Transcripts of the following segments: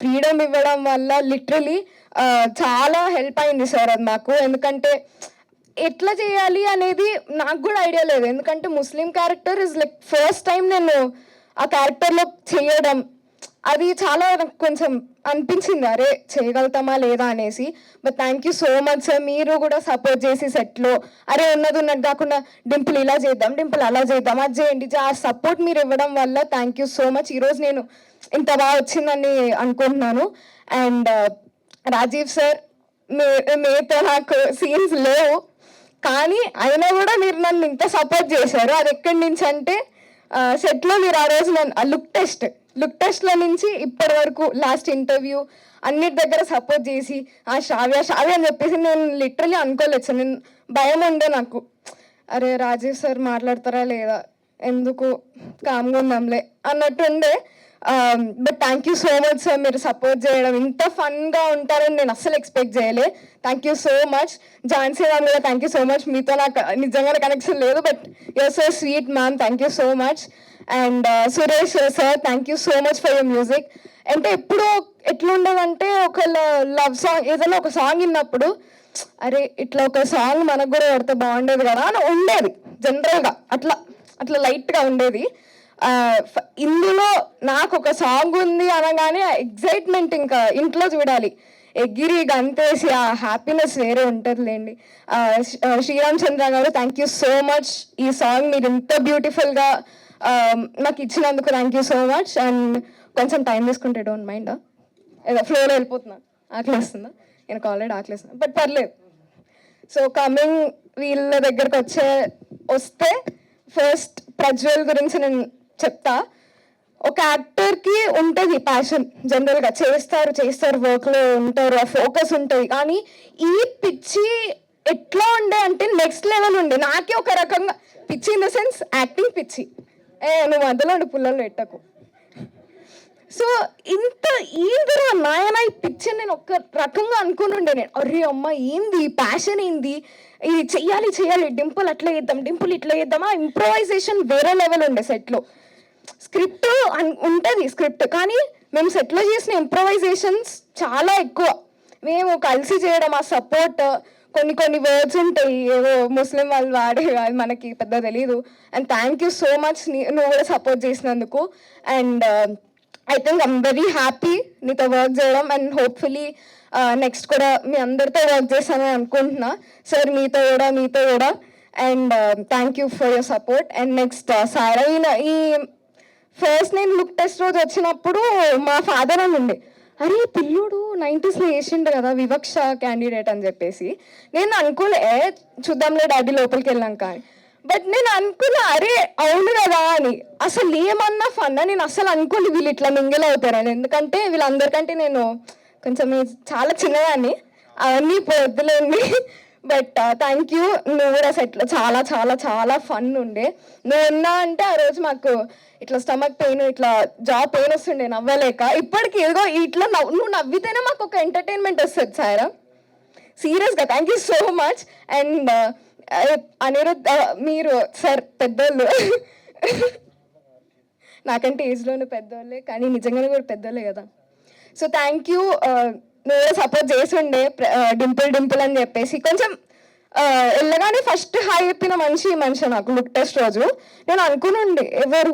Freedom ఇవ్వడం వల్ల literally చాలా హెల్ప్ అయింది సార్ అది మాకు. ఎందుకంటే ఎట్లా చేయాలి అనేది నాకు కూడా ఐడియా లేదు. ఎందుకంటే ముస్లిం character is like first time నేను ఆ క్యారెక్టర్లో చేయడం. అది చాలా నాకు కొంచెం అనిపించింది, అరే చేయగలుగుతామా లేదా అనేసి. But thank you so much sir, మీరు కూడా సపోర్ట్ చేసి సెట్లో అరే ఉన్నది ఉన్నట్టు కాకుండా డింపుల్ ఇలా చేద్దాం, డింపుల్ అలా చేద్దాం, అది చేయండి, ఆ సపోర్ట్ మీరు ఇవ్వడం వల్ల థ్యాంక్ యూ సో మచ్. ఈరోజు నేను ఇంత బాగా వచ్చిందని అనుకుంటున్నాను. అండ్ రాజీవ్ సార్, మీతో నాకు సీన్స్ లేవు, కానీ అయినా కూడా మీరు నన్ను ఇంత సపోర్ట్ చేశారు. అది ఎక్కడి నుంచి అంటే సెట్లో మీరు ఆ రోజు నన్ను లుక్ టెస్ట్లో నుంచి ఇప్పటి వరకు లాస్ట్ ఇంటర్వ్యూ అన్నిటి దగ్గర సపోర్ట్ చేసి శ్రావ్య అని చెప్పేసి నేను లిటరలీ అనుకోలేదు సార్. నేను భయం ఉండే నాకు, అరే రాజీవ్ సార్ మాట్లాడతారా లేదా, ఎందుకు కామ్గా ఉందాంలే అన్నట్టు ఉండే. But thank you so much sir, మీరు సపోర్ట్ చేయడం, ఇంత ఫన్గా ఉంటారని నేను అస్సలు ఎక్స్పెక్ట్ చేయలే. థ్యాంక్ యూ సో మచ్. ఝాన్సీ మ్యామ్ కూడా థ్యాంక్ యూ సో మచ్. మీతో నాకు నిజంగానే కనెక్షన్ లేదు, but you're so sweet ma'am, thank you so much. And Suresh sir, thank you so much for your music. అంటే ఎప్పుడూ ఎట్లుండదంటే ఒకళ్ళ లవ్ సాంగ్, ఏదైనా ఒక సాంగ్ విన్నప్పుడు అరే ఇట్లా ఒక సాంగ్ మనకు కూడా పడితే బాగుండేది కదా అని ఉండేది జనరల్గా, అట్లా లైట్గా ఉండేది. ఇందులో నాకు ఒక సాంగ్ ఉంది అనగానే ఎగ్జైట్మెంట్ ఇంకా ఇంట్లో చూడాలి, ఎగిరి గంతేసి ఆ హ్యాపీనెస్ వేరే ఉంటుందిలేండి. శ్రీరామ్ చంద్ర గారు, థ్యాంక్ యూ సో మచ్. ఈ సాంగ్ మీరు ఇంత బ్యూటిఫుల్గా నాకు ఇచ్చినందుకు thank you so much. And కొంచెం టైం తీసుకుంటే డోంట్ మైండ్, ఏదో ఫ్లోలో వెళ్ళిపోతున్నా, ఆకలిస్తుందా, నేను ఆల్రెడీ ఆకలిస్తున్నా, బట్ పర్లేదు. సో కమింగ్ వీళ్ళ దగ్గరకు వస్తే ఫస్ట్ ప్రజ్వల్ గురించి నేను చెప్తా. ఒక యాక్టర్కి ఉంటుంది ప్యాషన్, జనరల్గా చేస్తారు వర్క్లో ఉంటారు, ఆ ఫోకస్ ఉంటుంది. కానీ ఈ పిచ్చి ఎట్లా ఉండే అంటే నెక్స్ట్ లెవెల్ ఉండే. నాకే ఒక రకంగా పిచ్చి ఇన్ ద సెన్స్ యాక్టింగ్ పిచ్చి, నువ్వు మధ్యలో పుల్లలు పెట్టకు. సో ఇంత ఏందిరా నాయన ఈ పిక్చర్ నేను ఒక్క రకంగా అనుకుని ఉండే. నేను అరే అమ్మ ఏంది ప్యాషన్, ఏంది ఇది, చెయ్యాలి, డింపుల్ అట్లా చేద్దాం, డింపుల్ ఇట్లా చేద్దామా. ఇంప్రొవైజేషన్ వేరే లెవెల్ ఉండే సెట్లో. స్క్రిప్ట్ ఉంటుంది స్క్రిప్ట్, కానీ మేము సెట్లో చేసిన ఇంప్రొవైజేషన్స్ చాలా ఎక్కువ. మేము కలిసి చేయడం, ఆ సపోర్ట్, కొన్ని వర్డ్స్ ఉంటాయి ఏవో ముస్లిం వాళ్ళు వాడే, అది మనకి పెద్ద తెలీదు. And thank you so much, నువ్వు కూడా సపోర్ట్ చేసినందుకు. And I think I'm very happy నీతో వర్క్ చేయడం. అండ్ హోప్ఫుల్లీ నెక్స్ట్ కూడా మీ అందరితో వర్క్ చేస్తానని అనుకుంటున్నా సార్, మీతో కూడా. And thank you for your support. And next సారా, ఈ ఫస్ట్ నేను లుక్ టెస్ట్ రోజు వచ్చినప్పుడు మా ఫాదర్ అని ఉండే, అరే పిల్లుడు 90s వేసిండు కదా వివక్ష క్యాండిడేట్ అని చెప్పేసి. నేను అనుకోలే చూద్దాంలే డాడీ లోపలికి వెళ్ళాక అని. బట్ నేను అనుకున్నా అరే అవును కదా అని. అసలు ఏమన్నా ఫన్నా, నేను అసలు అనుకోలేదు వీళ్ళు ఇట్లా మింగిల్ అవుతారని. ఎందుకంటే వీళ్ళందరికంటే నేను కొంచెం చాలా చిన్నదాన్ని, అవన్నీ వద్దులేండి. బట్ థ్యాంక్ యూ, నువ్వు కూడా సెట్లో చాలా చాలా చాలా ఫన్ ఉండే. నువ్వు ఉన్నా అంటే ఆ రోజు మాకు ఇట్లా స్టమక్ పెయిన్, ఇట్లా జా పెయిన్ వస్తుండే నవ్వలేక. ఇప్పటికి ఏదో ఇట్లా నువ్వు నవ్వితేనే మాకు ఒక ఎంటర్టైన్మెంట్ వస్తుంది సారా, సీరియస్గా. Thank you so much. And Anirudh, మీరు సార్ పెద్దోళ్ళు, నాకంటే ఏజ్లోనే పెద్దోళ్ళే, కానీ నిజంగానే కూడా పెద్దోళ్ళే కదా. సో థ్యాంక్ యూ, నువ్వే సపోర్ట్ చేసిండే డింపుల్ అని చెప్పేసి. కొంచెం వెళ్ళగానే ఫస్ట్ హాయ్ చెప్పిన మనిషి నాకు లుక్ టెస్ట్ రోజు. నేను అనుకుని ఎవరు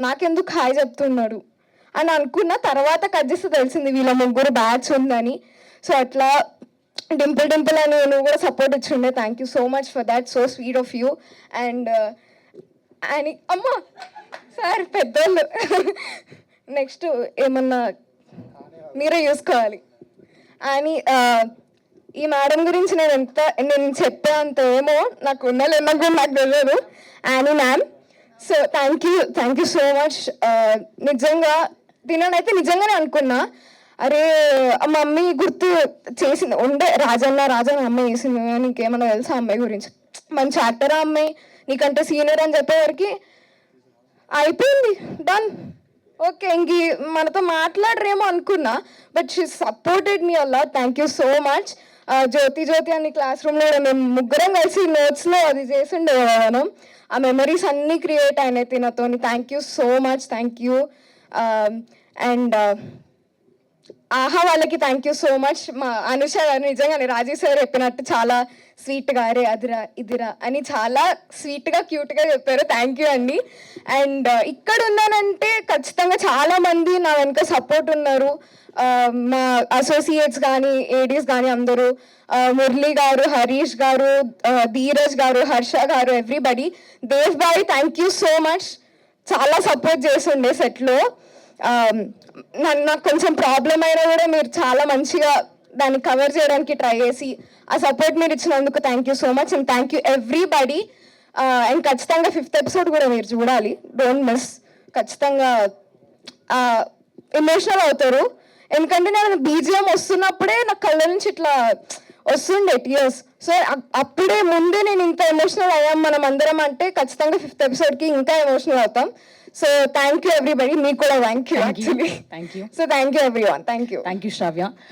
నాకెందుకు హాయ్ చెప్తున్నాడు అని అనుకున్న తర్వాత కట్ చేస్తే తెలిసింది వీళ్ళ ముగ్గురు బ్యాచ్ ఉందని. సో అట్లా డింపుల్ అని నువ్వు కూడా సపోర్ట్ ఇచ్చిండే. Thank you so much for that, so sweet of you. And అని అమ్మ సార్ పెద్దోళ్ళు, నెక్స్ట్ ఏమన్నా మీరే చూసుకోవాలి అని. ఈ మేడం గురించి నేను చెప్పే అంత ఏమో నాకు ఉండాలి, కూడా నాకు తెలియదు. Annie ma'am, so thank you so much. నిజంగా తిననైతే నిజంగానే అనుకున్నా, అరే మమ్మీ గుర్తు చేసింది ఉండే, రాజన్న అమ్మాయి చేసింది, నీకేమన్నా తెలుసా అమ్మాయి గురించి, మంచి యాక్టర్ అమ్మాయి, నీకంటే సీనియర్ అని చెప్పేవారికి అయిపోయింది, డన్, ఓకే ఇంక మనతో మాట్లాడరేమో అనుకున్నా. బట్ షీ సపోర్టెడ్ మీ అలా, థ్యాంక్ యూ సో మచ్. జ్యోతి అని క్లాస్ రూమ్లో మేము ముగ్గురం కలిసి నోట్స్లో అది చేసిండే మనం, ఆ మెమరీస్ అన్నీ క్రియేట్ అయినాయి తినతోని. Thank you so much, thank you. And Aha వాళ్ళకి థ్యాంక్ యూ సో మచ్. మా అనుష గారు నిజంగానే రాజీవ్ సార్ చెప్పినట్టు చాలా స్వీట్గా అరే అదిరా ఇదిరా అని చాలా స్వీట్గా క్యూట్గా చెప్పారు. థ్యాంక్ యూ అండి. అండ్ ఇక్కడ ఉన్నానంటే ఖచ్చితంగా చాలా మంది నా వెనుక సపోర్ట్ ఉన్నారు. మా అసోసియేట్స్ కానీ ఏడీస్ కానీ అందరూ, మురళి గారు, హరీష్ గారు, ధీరజ్ గారు, హర్ష గారు, ఎవ్రీబడి. దేవ్ బాయ్ థ్యాంక్ యూ సో మచ్. చాలా సపోర్ట్ చేస్తుండే సెట్లో. నాకు కొంచెం ప్రాబ్లం అయినా కూడా మీరు చాలా మంచిగా దాన్ని కవర్ చేయడానికి ట్రై చేసి ఆ సపోర్ట్ మీరు ఇచ్చినందుకు thank you so much. And thank you everybody. And ఖచ్చితంగా 5th ఎపిసోడ్ కూడా మీరు చూడాలి, డోంట్ మిస్. ఖచ్చితంగా ఎమోషనల్ అవుతారు. ఎందుకంటే నేను బీజిఎం వస్తున్నప్పుడే నా కళ్ళ నుంచి ఇట్లా వస్తుండే టీయర్స్. సో అప్పుడే ముందే నేను ఇంత ఎమోషనల్ అయ్యాం మనం అందరం అంటే ఖచ్చితంగా 5th ఎపిసోడ్కి ఇంకా ఎమోషనల్ అవుతాం. So thank you everybody. మీకు కూడా thank you actually. Thank you so thank you everyone. Thank you. Sravya.